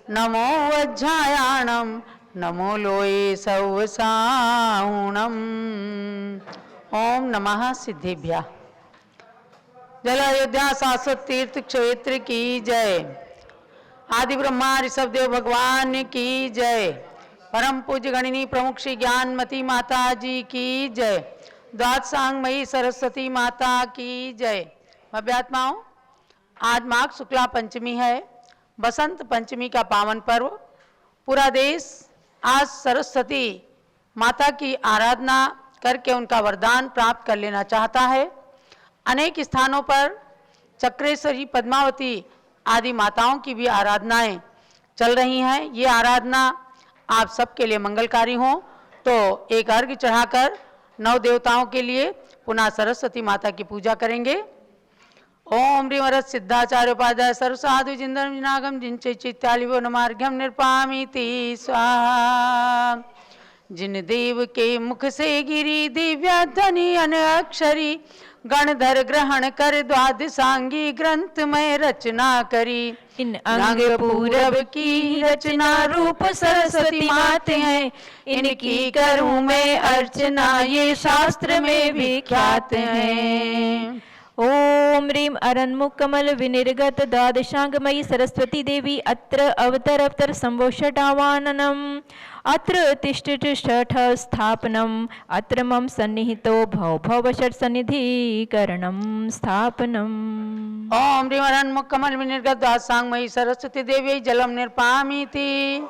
नमो वज्रायाणं नमो लोये सौसाहुणम्। ओम नमः सिद्धिभ्यः। जल अयोध्या शाश्वत तीर्थ क्षेत्र की जय। आदि ब्रह्मा ऋषभ देव भगवान की जय। परम पूज्य गणिनी प्रमुख श्री ज्ञानमती माता जी की जय। द्वादशांगमयी सरस्वती माता की जय। भव्यात्माओं, आज माघ शुक्ला पंचमी है, बसंत पंचमी का पावन पर्व। पूरा देश आज सरस्वती माता की आराधना करके उनका वरदान प्राप्त कर लेना चाहता है। अनेक स्थानों पर चक्रेश्वरी, पद्मावती आदि माताओं की भी आराधनाएं चल रही हैं। ये आराधना आप सबके लिए मंगलकारी हो, तो एक अर्घ्य चढ़ाकर नौ देवताओं के लिए पुनः सरस्वती माता की पूजा करेंगे। ओम ह्रीमरत सिद्धाचार्योपाध्याय सर्वसाधु जिंदम जिनागम जिनचे चित्तालिवो नमार्घ्यम निर्पामीति स्वाहा। जिन देव के मुख से गिरी दिव्य ध्वनि अनअक्षरी, गणधर ग्रहण कर द्वादशांगी ग्रंथ में रचना करी। इन अंग पूरब की रचना रूप सरस्वती माते हैं, इनकी करूं मैं अर्चना ये शास्त्र में विख्यात हैं। ओम ह्रीम अरन्मुख कमल विनिर्गत द्वादशांगमयी सरस्वती देवी अत्र अवतर संवोषटावाननम् अत्र तिष्ठठ स्थापनम् अत्र मम सन्निहितो भव षट् सन्निधिकरणं स्थापनम्। ओम ह्रीम अरन्मुख कमल विनिर्गत द्वादशांगमयी सरस्वती देवी जलम निर्पामीति।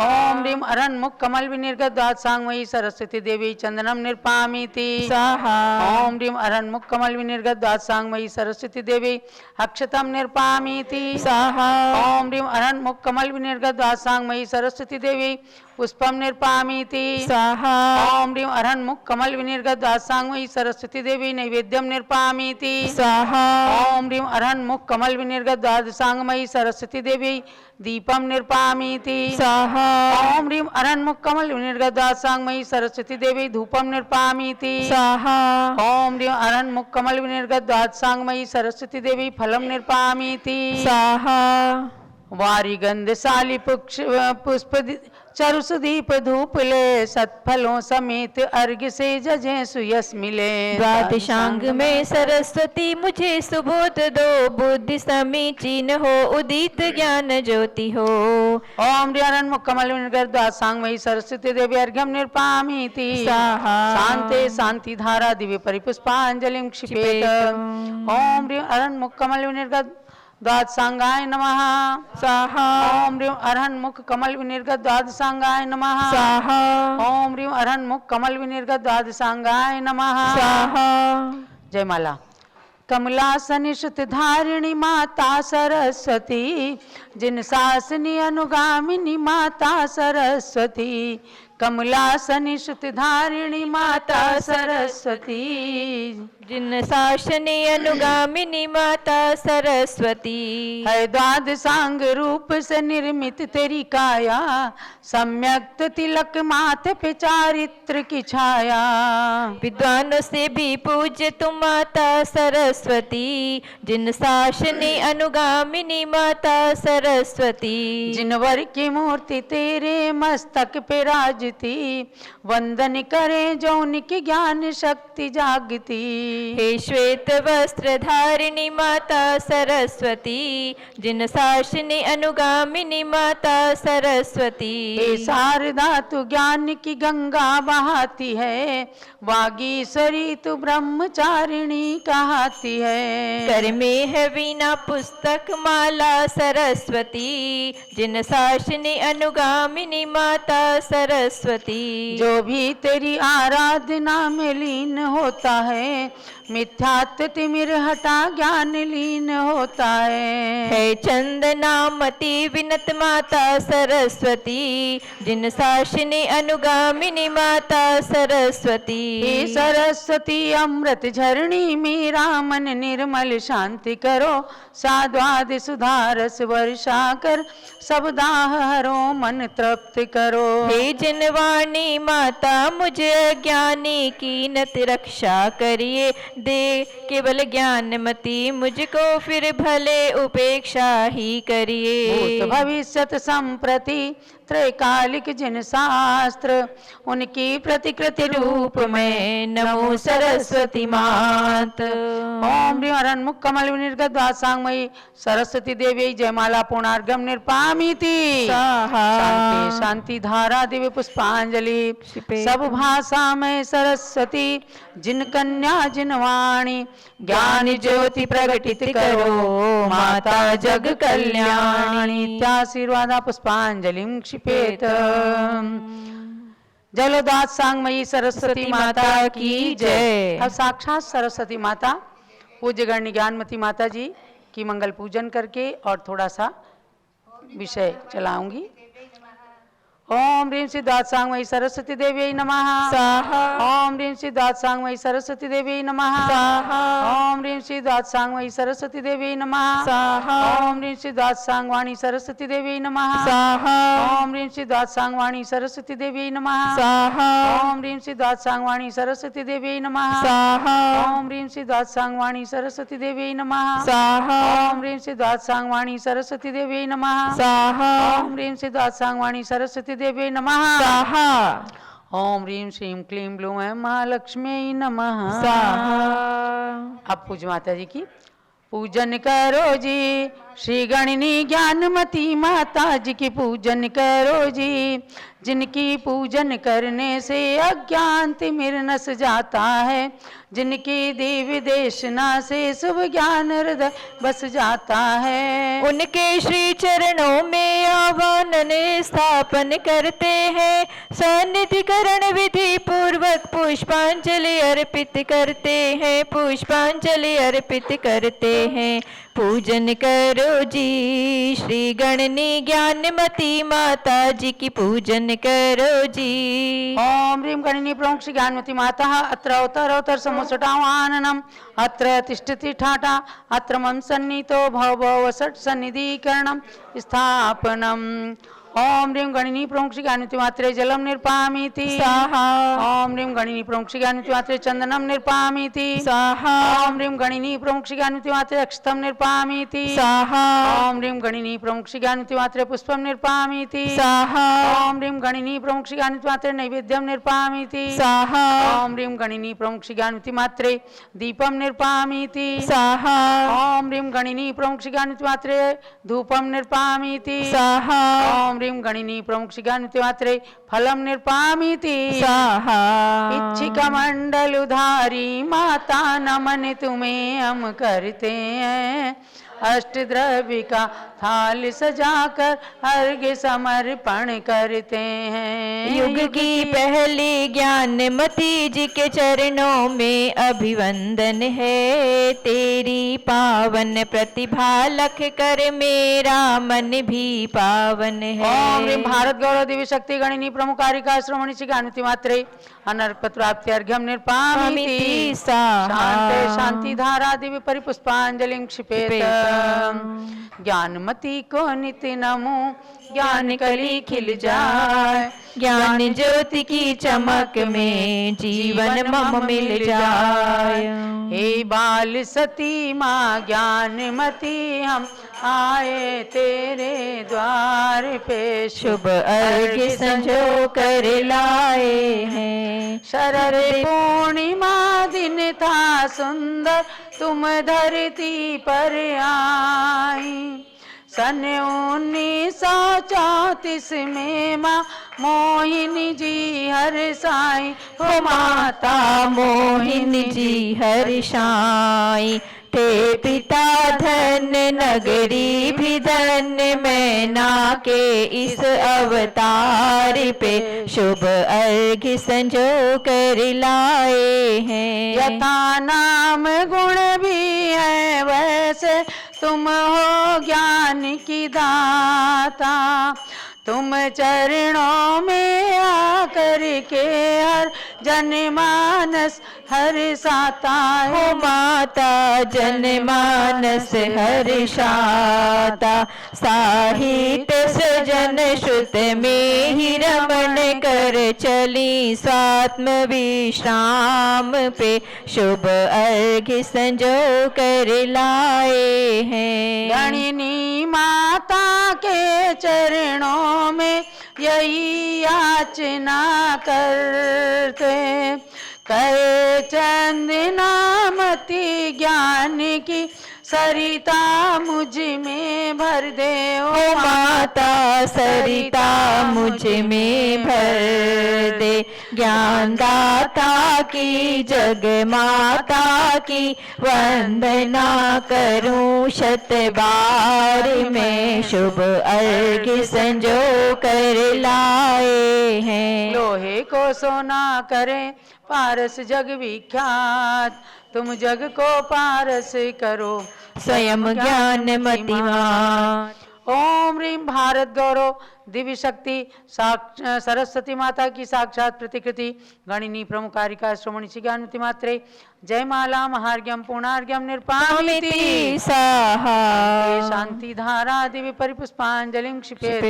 ओम ह्रीम अरन्मुख कमल विनिर्गत द्वादशांगमयी सरस्वती देवी चंदनम निर्पामीति स्वाहा। ओम ह्रीम अरन्मुख कमल विनिर्गत द्वादशांगमयी सरस्वती देवी अक्षतम निर्पामीति स्वाहा। ओम ह्रीम अरन्मुख कमल विनिर्गत द्वादशांगमयी सरस्वती देवी पुष्पम निर्पामीति स्वाहा। ओम ह्रीम अरन्मुख कमल विनिर्गत द्वादशांगमयी सरस्वती देवी नैवेद्यम निर्पामीति स्वाहा। ओम ह्रीम अरन्मुख कमल विनिर्गत द्वादशांगमयी सरस्वती देवी दीपम निर्पामीति स्वाहा। ओम ह्रीम अरन्मुख कमल विनिर्गत द्वादशांगमयी सरस्वती देवी धूपम निर्पामीति स्वाहा। ओम ह्रीम अरन्मुख कमल विनिर्गत द्वादशांगमयी सरस्वती देवी फलम निर्पामीति स्वाहा। वारी गंधशाली पुष्प चरुसुदीप धूप ले, सत्फलों समेत अर्घ्य से जजें सुयस मिले। द्वादशांग में सरस्वती मुझे सुबोध दो, बुद्धि समीचीन हो उदित ज्ञान ज्योति हो। ओम ह्रीम अरन्मुख कमल विनिर्गत द्वादशांगमयी सरस्वती देवी अर्घ्यम निर्पामीति स्वाहा। शांते शांति धारा दिव्य परिपुष्पांजलिं क्षिपेत। ओम ह्रीम अरन्मुख कमल विनिर्गत द्वादशांगाय नमः स्वाहा। ओम ह्रीम अरन्मुख कमल विनिर्गत द्वादशांगाय नमः स्वाहा। ओम ह्रीम अरन्मुख कमल विनिर्गत द्वादशांगाय नमः स्वाहा। जय माला। कमलासन श्रुत धारिणी माता सरस्वती, जिन शासनी अनुगामिनी माता सरस्वती। कमलासन श्रुत धारिणी माता सरस्वती, जिन शासनी अनुगामिनी माता सरस्वती। है द्वादशांग रूप से निर्मित तेरी काया, सम्यक्त तिलक माथे पे चारित्र की छाया। विद्वानों से भी पूज्य तुम माता सरस्वती, जिन शासनी अनुगामिनी माता सरस्वती। जिन वर की मूर्ति तेरे मस्तक पे राजती, वंदन करे जो उनकी ज्ञान शक्ति जागती। हे श्वेत वस्त्र धारिणी माता सरस्वती, जिन शासनी अनुगामिनी माता सरस्वती। हे शारदा तू ज्ञान की गंगा बहाती है, वागीश्वरी तू ब्रह्मचारिणी कहती है। कर में है वीणा पुस्तक माला सरस्वती, जिन शासनी अनुगामिनी माता सरस्वती। जो भी तेरी आराधना में लीन होता है, मिथ्यात्व तिमिर हटा ज्ञान लीन होता है। चंदनामती विनत माता सरस्वती, जिन शासनी अनुगामिनी माता सरस्वती। हे सरस्वती अमृत झरणी मेरा मन निर्मल शांति करो, साद्वाद सुधारस वर्षा कर सब दाह हरो मन तृप्त करो। हे जिन वाणी माता मुझे अज्ञानी की नत रक्षा करिए। दे केवल ज्ञानमती मुझको फिर भले उपेक्षा ही करिए। भूत भविष्यत संप्रति त्रैकालिक जिन शास्त्र उनकी प्रतिकृति रूप में नमो सरस्वती मात। ओम ह्रीं हरन्मुख कमल विनिर्गत दासांगमयी सरस्वती देवी जयमाला पूर्णार्घ्यम निर्पामीति। स्वाहा। शांति शांति धारा दिव्य पुष्पांजलि सब भाषा में सरस्वती जिन कन्या जिन वाणी ज्ञान ज्योति प्रकटित करो माता जग कल्याणी। त्याशीर्वादा पुष्पांजलिं क्षिपेत। जलोदास सांगमयी सरस्वती माता की जय। अब साक्षात सरस्वती माता पूज्य गण्य ज्ञानमती माता जी की मंगल पूजन करके और थोड़ा सा विषय चलाऊंगी। ओम ह्रीं सिद्धार्थ सांगमयी सरस्वती देवी नमः। स्वाहा। ओम ह्रीं सिद्धार्थ सांगमयी सरस्वती देवी नमः। स्वाहा। ओम ह्रीं सिद्धार्थ सांगमयी सरस्वती देवी नमः। स्वाहा। ओम ह्रीं सिद्धार्थ सांगवाणी सरस्वती देवी नमः। स्वाहा। ओम ह्रीं सिद्धार्थ सांगवाणी सरस्वती देवी नमः। स्वाहा। ओम ह्रीं सिद्धार्थ सांगवाणी सरस्वती देवी नमः। स्वाहा। ओम ह्रीं सिद्धार्थ सांगवाणी सरस्वती देवी नमः। स्वाहा। ओम ह्रीं सिद्धार्थ सांगवाणी सरस्वती देवी नमः। स्वाहा। ओम ह्रीं सिद्धार्थ सांगवाणी सरस्वती देवी नमः। स्वाहा। ओम ह्रीं श्रीं क्लीं ब्लूं ऐं महालक्ष्मी नमः। स्वाहा। अब पूज माता जी की पूजन करो जी श्री गणनी ज्ञानमती माता जी की पूजन करो जी। जिनकी पूजन करने से अज्ञान तिमिर नस जाता है। जिनकी दिव्य देशना से शुभ ज्ञान हृदय बस जाता है। उनके श्री चरणों में आह्वान स्थापन करते हैं। सन्निधिकरण विधि पूर्वक पुष्पांजलि अर्पित करते हैं। पुष्पांजलि अर्पित करते हैं। पूजन करो जी श्री गणनी ज्ञानमती माता जी की पूजन करो जी। ओम ह्रीं गणनी प्रमुख श्री ज्ञानमती माता अत्र अवतर समुसटावाननम अत्र तिष्ठति ठाटा अत्र मम सन्नितो भव वसट सन्निधिकरणम स्थापनम। ओम ह्रीं गणनी प्रमुख श्री ज्ञानमती मात्रे जलम निर्पामीति। स्वाहा। ओम ह्रीं गणनी प्रमुख श्री ज्ञानमती मात्रे चंदनम निर्पामीति। स्वाहा। ओम ह्रीं गणनी प्रमुख श्री ज्ञानमती मात्रे अक्षतम निर्पामीति। स्वाहा। ओम ह्रीं गणनी प्रमुख श्री ज्ञानमती मात्रे पुष्पम निर्पामीति। स्वाहा। ओम ह्रीं गणनी प्रमुख श्री ज्ञानमती मात्रे नैवेद्यम निर्पामीति। स्वाहा। ओम ह्रीं गणनी प्रमुख श्री ज्ञानमती मात्रे दीपम निर्पामीति। स्वाहा। ओम ह्रीं गणनी प्रमुख श्री ज्ञानमती मात्रे धूपम निर्पामीति। स्वाहा। ओम ह्रीं गणनी प्रमुख श्री ज्ञानमती मात्रे फलम निर्पामीति। स्वाहा। इच्छिका मंडल उधारी माता नमन तुम्हें हम करते हैं। अष्टद्रव्य का थाल सजाकर अर्घ्य समर्पण करते हैं। युग की पहली ज्ञानमती जी के चरणों में अभिवंदन है। तेरी पावन प्रतिभा लख कर मेरा मन भी पावन है। ओम ह्रीं भारत गौरव दिव्य शक्ति गणनी प्रमुखारिका श्रवणी श्री ज्ञानमती मात्रे अनर्क प्राप्ति अर्घ्यम निर्पामीति। शांति शांति धारा दिव्य परिपुष्पांजलिं क्षिपेत। ज्ञानमती को नित्य नमो ज्ञान कली खिल जाए। ज्ञान ज्योति की चमक में जीवन मम मिल जाए। हे बाल सती माँ ज्ञानमती हम आए तेरे द्वार पे। शुभ अर्घ्य संजो कर लाए हैं। शरद पूर्णिमा दिन था सुंदर तुम धरती पर आई। सन 1934 में माँ मोहिनी जी हर साई। हो माता मोहिनी जी हर साई। थे पिता धन्य नगरी भी धन्य मैना के इस अवतार पे। शुभ अर्घ्य संजो कर लाए हैं। यथा नाम गुण भी है वैसे तुम हो ज्ञान की दाता। तुम चरणों में आकर के हर जनमानस हर्षाता है। हो माता जनमानस हर्षाता। साहित्य सजन श्रुत में ही रमण कर चली स्वात्म विश्राम पे, शुभ अर्घ्य संजो कर लाए हैं। गणिनी माता के चरणों में यही याचना करते, करे चंदनामती ज्ञान की सरिता मुझ में भर दे ओ माता सरिता मुझ में भर दे, ज्ञान दाता की जग माता की वंदना करूं शत बार में, शुभ अर्घ्य संजो कर लाए हैं। लोहे को सोना करें पारस जग विख्यात, तुम जग को पारस करो स्वयं ज्ञान मतिमान। ओम ह्रीम भारत गौरव दिव्य शक्ति सरस्वती माता की साक्षात प्रतिकृति गणिनी प्रमुखारिका श्रोमणी ज्ञानमति मात्रे, जय माला महार्घ्यम पूर्णार्घ्यम निर्पामिति स्वाहा। शांति धारा दिव्य परिपुष्पांजलिं क्षिपेत,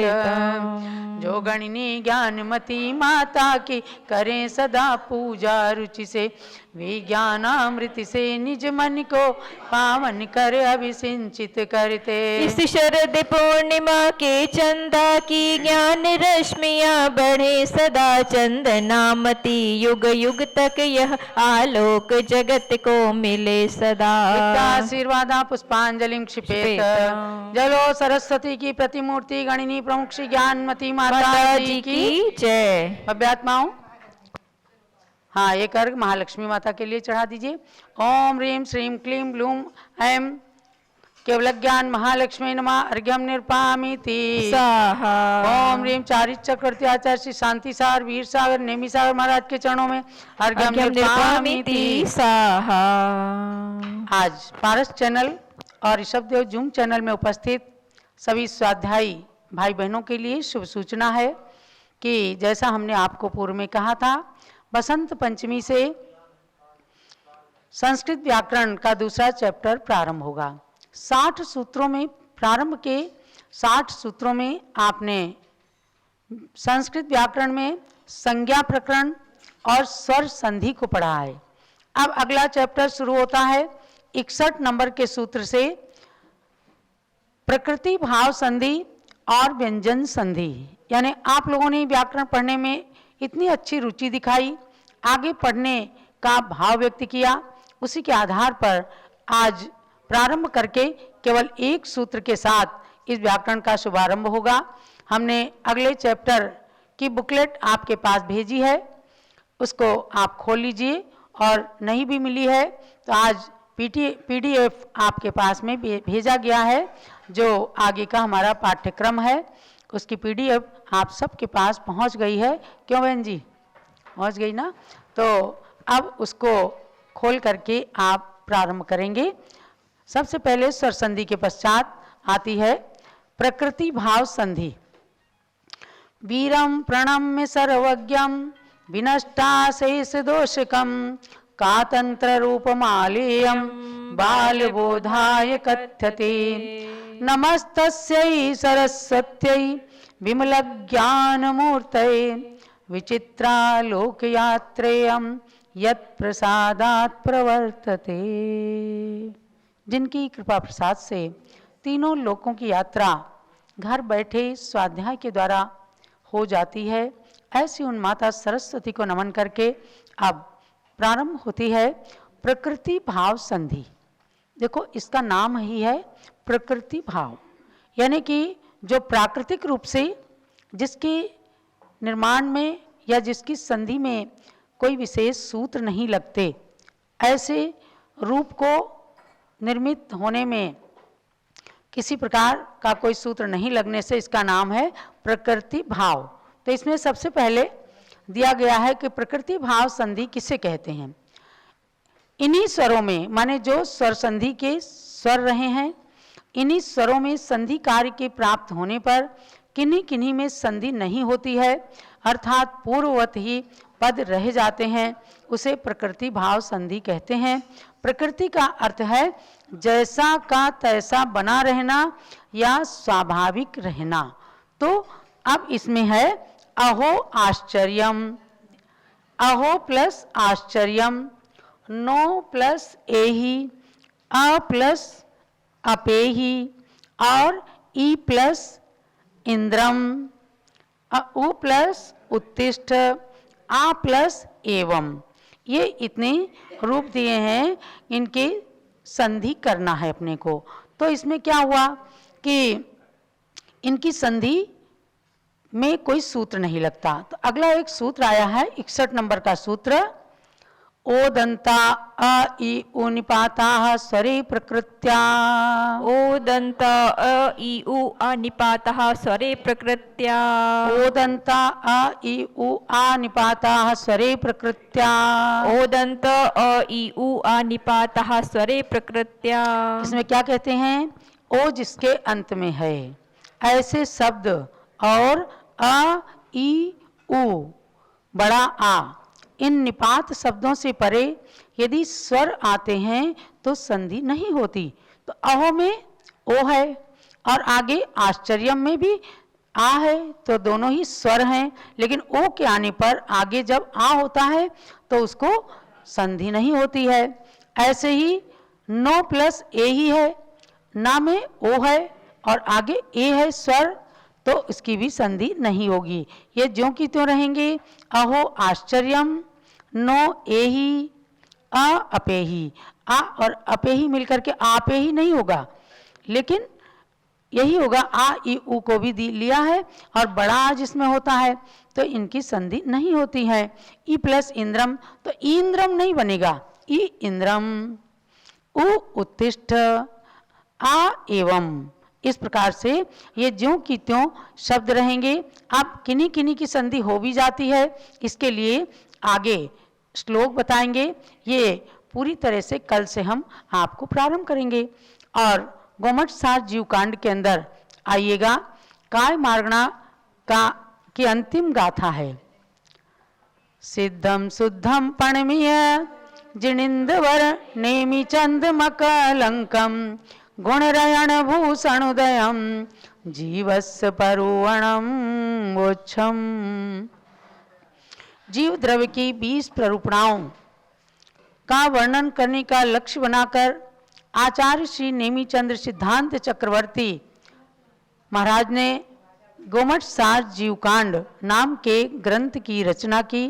जो गणिनी ज्ञानमती माता की करें सदा पूजा रुचि से, विज्ञानामृत से निज मन को पावन कर अभिसिंचित करते। इस शरद पूर्णिमा के चंदा की ज्ञान रश्मियाँ बढ़े सदा, चंदनामती युग युग तक यह आलोक जगत को मिले सदा। आशीर्वादा पुष्पांजलिं क्षिपेत, जलो सरस्वती की प्रतिमूर्ति गणिनी प्रमुख श्री ज्ञानमती माता जी की जय। अभ्यात्माओं हाँ, एक अर्घ महालक्ष्मी माता के लिए चढ़ा दीजिए। ओम ह्रीम श्रीम क्लीम ब्लूम ऐम केवल ज्ञान महालक्ष्मी नमः अर्घ्यम निर्पामिति स्वाहा। ओम ह्रीम चारित्र चक्रवर्ती आचार्य श्री शांति सागर वीर सागर नेमी सागर महाराज के चरणों में अर्घ्यम निर्पामिति स्वाहा। आज पारस चैनल और ऋषभदेव जूम चैनल में उपस्थित सभी स्वाध्यायी भाई बहनों के लिए शुभ सूचना है कि जैसा हमने आपको पूर्व में कहा था, बसंत पंचमी से संस्कृत व्याकरण का दूसरा चैप्टर प्रारंभ होगा। 60 सूत्रों में प्रारंभ के 60 सूत्रों में आपने संस्कृत व्याकरण में संज्ञा प्रकरण और स्वर संधि को पढ़ा है। अब अगला चैप्टर शुरू होता है 61 नंबर के सूत्र से, प्रकृति भाव संधि और व्यंजन संधि। यानी आप लोगों ने व्याकरण पढ़ने में इतनी अच्छी रुचि दिखाई, आगे पढ़ने का भाव व्यक्त किया, उसी के आधार पर आज प्रारंभ करके केवल एक सूत्र के साथ इस व्याकरण का शुभारंभ होगा। हमने अगले चैप्टर की बुकलेट आपके पास भेजी है, उसको आप खोल लीजिए, और नहीं भी मिली है तो आज पीडीएफ आपके पास में भेजा गया है, जो आगे का हमारा पाठ्यक्रम है, उसकी पीडीएफ आप सबके पास पहुंच गई है। क्यों बहन जी, पहुंच गई ना? तो अब उसको खोल करके आप प्रारंभ करेंगे। सबसे पहले स्वर संधि के पश्चात आती है प्रकृति भाव संधि। वीरम प्रणम्य सर्वज्ञम विनष्टाशेष दोषकम कातंत्र रूपमालेयम बालबोधाय कथ्यते। नमस्तस्यै सरस्वत्यै विमलज्ञानमूर्तये विचित्रालोकयात्रेयं यत्प्रसादात् प्रवर्तते। जिनकी कृपा प्रसाद से तीनों लोकों की यात्रा घर बैठे स्वाध्याय के द्वारा हो जाती है, ऐसी उन माता सरस्वती को नमन करके अब प्रारंभ होती है प्रकृति भाव संधि। देखो, इसका नाम ही है प्रकृति भाव, यानी कि जो प्राकृतिक रूप से जिसके निर्माण में या जिसकी संधि में कोई विशेष सूत्र नहीं लगते, ऐसे रूप को निर्मित होने में किसी प्रकार का कोई सूत्र नहीं लगने से इसका नाम है प्रकृति भाव। तो इसमें सबसे पहले दिया गया है कि प्रकृति भाव संधि किसे कहते हैं। इन्हीं स्वरों में, माने जो स्वर संधि के स्वर रहे हैं, इन्हीं स्वरों में संधि कार्य के प्राप्त होने पर किन्हीं किन्हीं में संधि नहीं होती है, अर्थात पूर्ववत ही पद रह जाते हैं, उसे प्रकृति भाव संधि कहते हैं। प्रकृति का अर्थ है जैसा का तैसा बना रहना या स्वाभाविक रहना। तो अब इसमें है अहो आश्चर्यम, अहो प्लस आश्चर्यम, नो प्लस एहि, अ प्लस अपेहि और ई प्लस इंद्रम, उ प्लस उत्तिष्ठ, आ प्लस एवं। ये इतने रूप दिए हैं, इनके संधि करना है अपने को। तो इसमें क्या हुआ कि इनकी संधि में कोई सूत्र नहीं लगता। तो अगला एक सूत्र आया है 61 नंबर का सूत्र, ओदंता अ इ उ निपाताः स्वरे प्रकृत्या। ओदन्ता अ इ उ आ निपातः स्वरे प्रकृत्या। ओदंता अ इ उ आ निपाताः स्वरे प्रकृत्या। ओदंत अ इ उ आ निपातः स्वरे प्रकृत्या। इसमें क्या कहते हैं, ओ जिसके अंत में है ऐसे शब्द और अ ई उ बड़ा आ, इन निपात शब्दों से परे यदि स्वर आते हैं तो संधि नहीं होती। तो अहो में ओ है और आगे आश्चर्य में भी आ है, तो दोनों ही स्वर हैं, लेकिन ओ के आने पर आगे जब आ होता है तो उसको संधि नहीं होती है। ऐसे ही नो प्लस ए ही है, ना में ओ है और आगे ए है स्वर, तो इसकी भी संधि नहीं होगी। ये ज्यों की त्यों रहेंगे। अहो आश्चर्यम, नो एही, अ अपेही, आ और अपेही मिलकर के आपे ही नहीं होगा, लेकिन यही होगा आ ई उ को भी लिया है और बड़ा आ जिसमें होता है तो इनकी संधि नहीं होती है। ई प्लस इंद्रम, तो इंद्रम नहीं बनेगा, ई इंद्रम, उ उत्तिष्ठ, आ एवं। इस प्रकार से ये ज्यों की त्यों शब्द रहेंगे। अब किन्हीं किन्हीं की संधि हो भी जाती है, इसके लिए आगे श्लोक बताएंगे। ये पूरी तरह से कल से हम आपको प्रारंभ करेंगे। और गोमट सार जीव कांड के अंदर आइएगा, काय मार्गणा का की अंतिम गाथा है। सिद्धम शुद्धम पणमीय जिनिंदवर नेमि चंद मकलंकम गुणरयण भूषणोदयम जीवस्य परुवणम वोच्छम। जीव द्रव्य की 20 प्ररूपणाओं का वर्णन करने का लक्ष्य बनाकर आचार्य श्री नेमीचंद्र सिद्धांत चक्रवर्ती महाराज ने गोमट सार जीवकांड नाम के ग्रंथ की रचना की।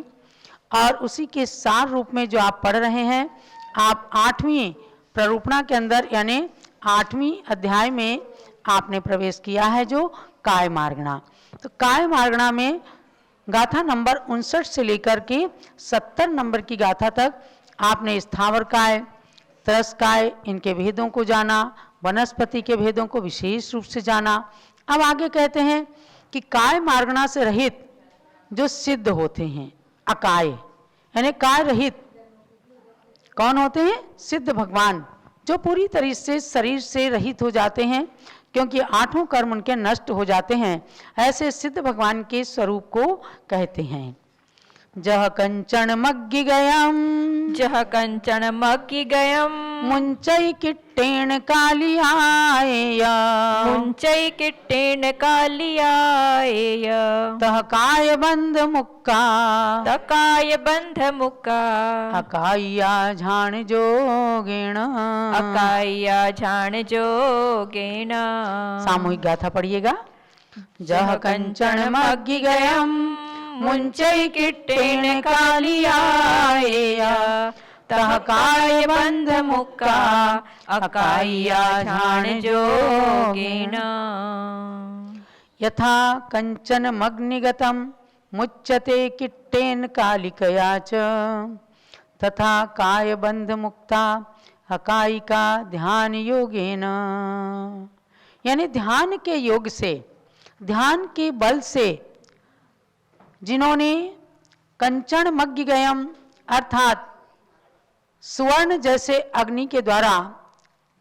और उसी के सार रूप में जो आप पढ़ रहे हैं, आप 8वीं प्ररूपणा के अंदर यानी 8वीं अध्याय में आपने प्रवेश किया है, जो काय मार्गणा। तो काय मार्गणा में गाथा नंबर 59 से लेकर के 70 नंबर की गाथा तक आपने स्थावर काय, तरस काय, इनके भेदों को जाना, वनस्पति के भेदों को विशेष रूप से जाना। अब आगे कहते हैं कि काय मार्गणा से रहित जो सिद्ध होते हैं, अकाय यानी काय रहित कौन होते हैं, सिद्ध भगवान, जो पूरी तरह से शरीर से रहित हो जाते हैं, क्योंकि 8 कर्म उनके नष्ट हो जाते हैं। ऐसे सिद्ध भगवान के स्वरूप को कहते हैं। जह कंचन मग्गि गयम, जह कंचन मग्गि गयम, मुंचई किट्टेन कालियाय, मुंचई किट्टेन कालियाय, तह काय बंध मुक्का, तकाय बंध मुक्का, अकाइया झाण जोगेण, अकाइया झाण जोगेण। सामूहिक गाथा पढ़िएगा। जह कंचन मग्गि गयम, मुंचई किट्टेन कालियाय, तह काय बंध मुक्का, अकाइया झाण जोगेन। यथा कंचन मग्निगतम मुच्यते किट्टेन कालिकया च, तथा काय बंध मुक्ता अकायिका ध्यान योगेन। यानी ध्यान के योग से, ध्यान के बल से जिन्होंने कंचन मग्गि गयम अर्थात स्वर्ण जैसे अग्नि के द्वारा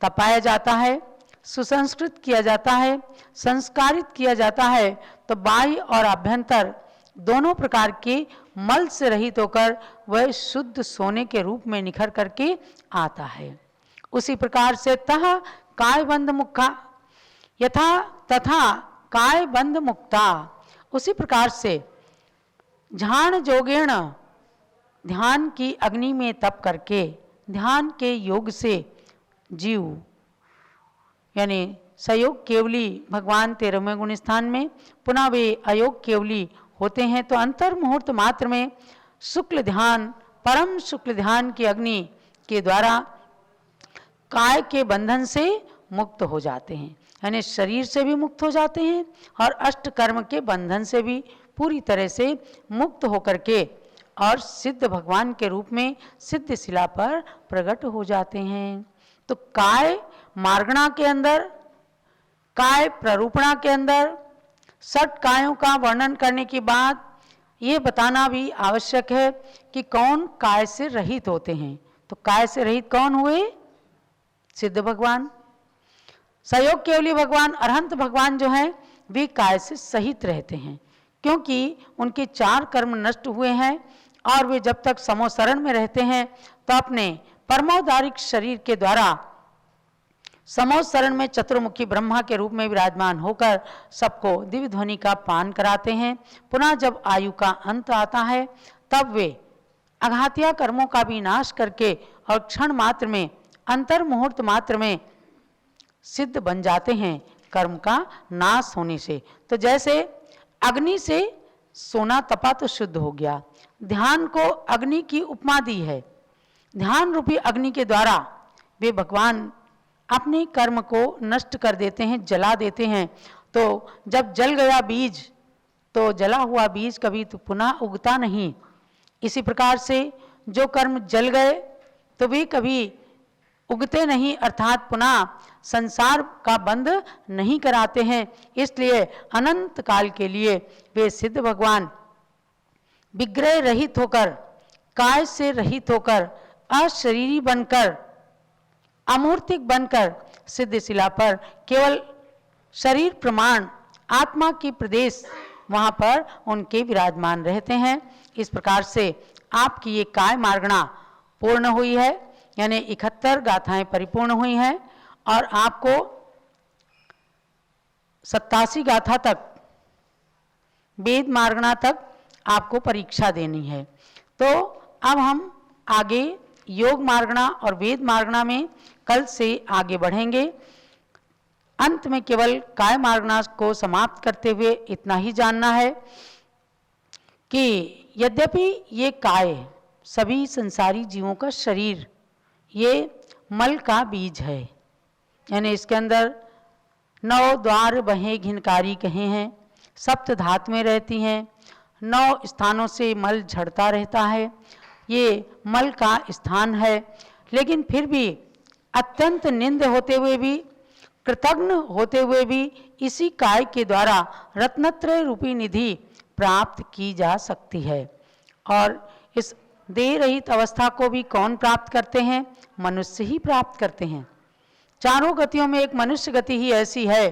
तपाया जाता है, सुसंस्कृत किया जाता है, संस्कारित किया जाता है, तो बाह्य और आभ्यंतर दोनों प्रकार के मल से रहित होकर वह शुद्ध सोने के रूप में निखर करके आता है। उसी प्रकार से तह काय बंध मुक्ता, यथा तथा काय बंध मुक्ता, उसी प्रकार से ध्यान जोगेण, ध्यान की अग्नि में तप करके, ध्यान के योग से जीव यानी सयोग केवली भगवान 13वें गुण स्थान में, पुनः वे अयोग केवली होते हैं। तो अंतर मुहूर्त मात्र में शुक्ल ध्यान, परम शुक्ल ध्यान की अग्नि के द्वारा काय के बंधन से मुक्त हो जाते हैं, यानी शरीर से भी मुक्त हो जाते हैं और अष्ट कर्म के बंधन से भी पूरी तरह से मुक्त होकर के और सिद्ध भगवान के रूप में सिद्ध शिला पर प्रकट हो जाते हैं। तो काय मार्गणा के अंदर, काय प्ररूपणा के अंदर षट कायों का वर्णन करने के बाद ये बताना भी आवश्यक है कि कौन काय से रहित होते हैं। तो काय से रहित कौन हुए? सिद्ध भगवान। सयोग केवली भगवान, अरहंत भगवान जो हैं वे काय से सहित रहते हैं, क्योंकि उनके 4 कर्म नष्ट हुए हैं और वे जब तक समोसरण में रहते हैं तो अपने परमोदारिक शरीर के द्वारा समोसरण में चतुर्मुखी ब्रह्मा के रूप में विराजमान होकर सबको दिव्य ध्वनि का पान कराते हैं। पुनः जब आयु का अंत आता है तब वे अघातिया कर्मों का भी नाश करके और क्षण मात्र में, अंतर मुहूर्त मात्र में सिद्ध बन जाते हैं कर्म का नाश होने से। तो जैसे अग्नि से सोना तपा तो शुद्ध हो गया, ध्यान को अग्नि की उपमा दी है। ध्यान रूपी अग्नि के द्वारा वे भगवान अपने कर्म को नष्ट कर देते हैं, जला देते हैं। तो जब जल गया बीज तो जला हुआ बीज कभी तो पुनः उगता नहीं। इसी प्रकार से जो कर्म जल गए तो वे कभी उगते नहीं, अर्थात पुनः संसार का बंध नहीं कराते हैं। इसलिए अनंत काल के लिए वे सिद्ध भगवान विग्रह रहित होकर, काय से रहित होकर, अशरीरी बनकर, अमूर्तिक बनकर सिद्ध शिला पर केवल शरीर प्रमाण आत्मा की प्रदेश वहाँ पर उनके विराजमान रहते हैं। इस प्रकार से आपकी ये काय मार्गणा पूर्ण हुई है, यानी 71 गाथाएं परिपूर्ण हुई हैं और आपको 87 गाथा तक, वेद मार्गणा तक आपको परीक्षा देनी है। तो अब हम आगे योग मार्गणा और वेद मार्गणा में कल से आगे बढ़ेंगे। अंत में केवल काय मार्गणा को समाप्त करते हुए इतना ही जानना है कि यद्यपि ये काय सभी संसारी जीवों का शरीर ये मल का बीज है, यानी इसके अंदर 9 द्वार बहे घिनकारी कहे हैं, सप्त धात में रहती हैं, 9 स्थानों से मल झड़ता रहता है, ये मल का स्थान है। लेकिन फिर भी अत्यंत निंद होते हुए भी, कृतज्ञ होते हुए भी इसी काय के द्वारा रत्नत्रय रूपी निधि प्राप्त की जा सकती है। और इस देह रहित अवस्था को भी कौन प्राप्त करते हैं? मनुष्य ही प्राप्त करते हैं। चारों गतियों में एक मनुष्य गति ही ऐसी है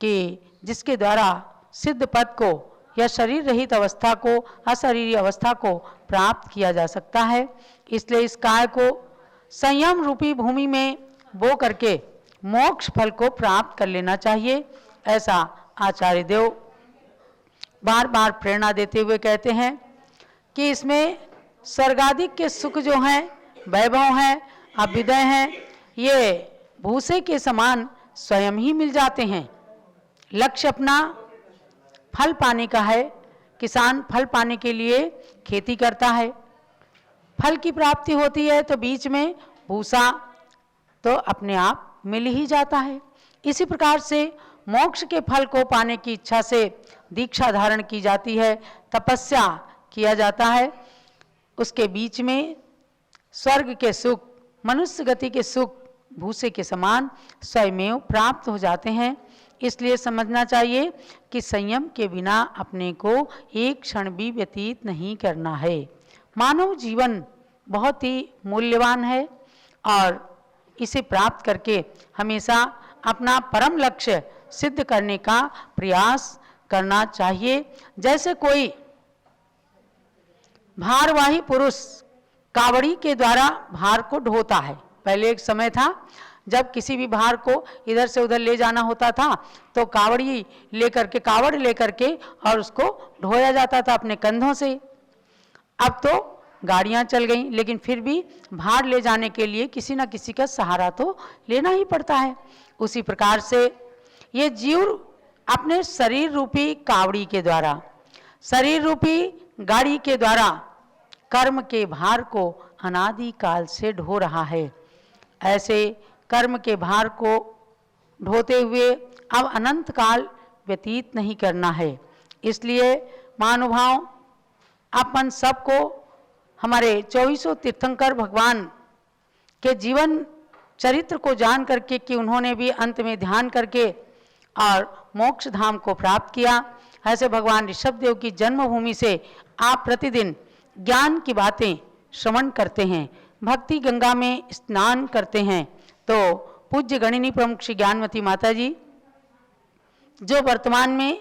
कि जिसके द्वारा सिद्ध पद को या शरीर रहित अवस्था को, अशरीरी अवस्था को प्राप्त किया जा सकता है। इसलिए इस काय को संयम रूपी भूमि में बो करके मोक्ष फल को प्राप्त कर लेना चाहिए, ऐसा आचार्य देव बार बार प्रेरणा देते हुए कहते हैं कि इसमें स्वर्गादिक के सुख जो हैं, वैभव हैं, अभ्युदय हैं, ये भूसे के समान स्वयं ही मिल जाते हैं। लक्ष्य अपना फल पाने का है। किसान फल पाने के लिए खेती करता है, फल की प्राप्ति होती है तो बीच में भूसा तो अपने आप मिल ही जाता है। इसी प्रकार से मोक्ष के फल को पाने की इच्छा से दीक्षा धारण की जाती है, तपस्या किया जाता है। उसके बीच में स्वर्ग के सुख, मनुष्य गति के सुख भूसे के समान स्वयमेव प्राप्त हो जाते हैं। इसलिए समझना चाहिए कि संयम के बिना अपने को एक क्षण भी व्यतीत नहीं करना है। मानव जीवन बहुत ही मूल्यवान है और इसे प्राप्त करके हमेशा अपना परम लक्ष्य सिद्ध करने का प्रयास करना चाहिए। जैसे कोई भारवाही पुरुष कावड़ी के द्वारा भार को ढोता है। पहले एक समय था जब किसी भी भार को इधर से उधर ले जाना होता था तो कावड़ लेकर के और उसको ढोया जाता था अपने कंधों से। अब तो गाड़ियां चल गईं, लेकिन फिर भी भार ले जाने के लिए किसी न किसी का सहारा तो लेना ही पड़ता है। उसी प्रकार से ये जीव अपने शरीर रूपी कावड़ी के द्वारा, शरीर रूपी गाड़ी के द्वारा कर्म के भार को अनादि काल से ढो रहा है। ऐसे कर्म के भार को ढोते हुए अब अनंत काल व्यतीत नहीं करना है। इसलिए महानुभाव अपन सबको हमारे 24 तीर्थंकर भगवान के जीवन चरित्र को जान करके कि उन्होंने भी अंत में ध्यान करके और मोक्ष धाम को प्राप्त किया, ऐसे भगवान ऋषभदेव की जन्मभूमि से आप प्रतिदिन ज्ञान की बातें श्रवण करते हैं, भक्ति गंगा में स्नान करते हैं। तो पूज्य गणिनी प्रमुख श्री ज्ञानवती माता जी, जो वर्तमान में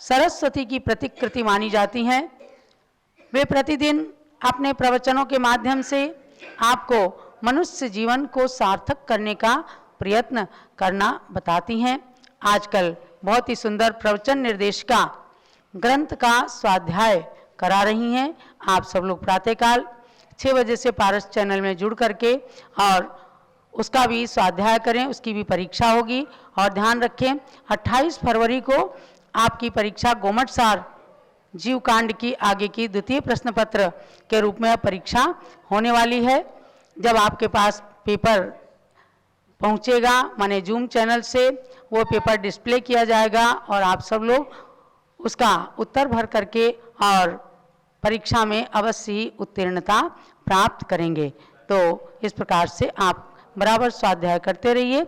सरस्वती की प्रतिकृति मानी जाती हैं, वे प्रतिदिन अपने प्रवचनों के माध्यम से आपको मनुष्य जीवन को सार्थक करने का प्रयत्न करना बताती हैं। आजकल बहुत ही सुंदर प्रवचन निर्देशिका ग्रंथ का स्वाध्याय करा रही हैं। आप सब लोग प्रातःकाल 6 बजे से पारस चैनल में जुड़ करके और उसका भी स्वाध्याय करें, उसकी भी परीक्षा होगी। और ध्यान रखें 28 फरवरी को आपकी परीक्षा गोमटसार जीव कांड की आगे की द्वितीय प्रश्न पत्र के रूप में परीक्षा होने वाली है। जब आपके पास पेपर पहुंचेगा, माने जूम चैनल से वो पेपर डिस्प्ले किया जाएगा और आप सब लोग उसका उत्तर भर करके और परीक्षा में अवश्य ही उत्तीर्णता प्राप्त करेंगे। तो इस प्रकार से आप बराबर स्वाध्याय करते रहिए